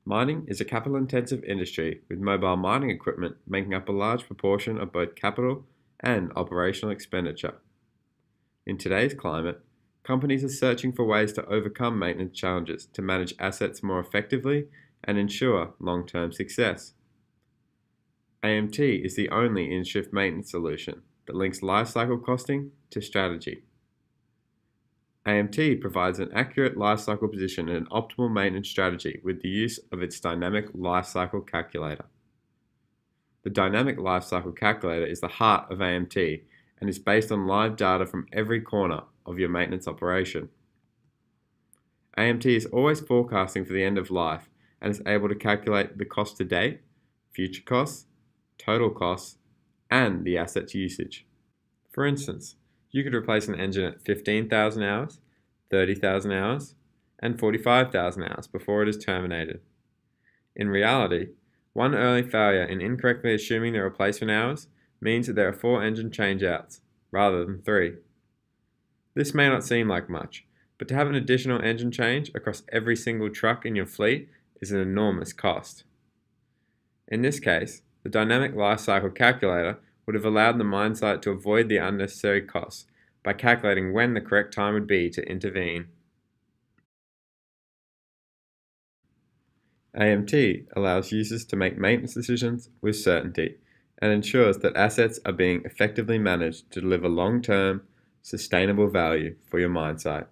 Mining is a capital-intensive industry with mobile mining equipment making up a large proportion of both capital and operational expenditure. In today's climate, companies are searching for ways to overcome maintenance challenges to manage assets more effectively and ensure long-term success. AMT is the only in-shift maintenance solution that links lifecycle costing to strategy. AMT provides an accurate lifecycle position and an optimal maintenance strategy with the use of its dynamic lifecycle calculator. The dynamic lifecycle calculator is the heart of AMT and is based on live data from every corner of your maintenance operation. AMT is always forecasting for the end of life and is able to calculate the cost to date, future costs, total costs, and the asset's usage. For instance, you could replace an engine at 15,000 hours, 30,000 hours, and 45,000 hours before it is terminated. In reality, one early failure in incorrectly assuming the replacement hours means that there are 4 engine changeouts, rather than 3. This may not seem like much, but to have an additional engine change across every single truck in your fleet is an enormous cost. In this case, the dynamic lifecycle calculator would have allowed the mine site to avoid the unnecessary costs by calculating when the correct time would be to intervene. AMT allows users to make maintenance decisions with certainty and ensures that assets are being effectively managed to deliver long-term, sustainable value for your mine site.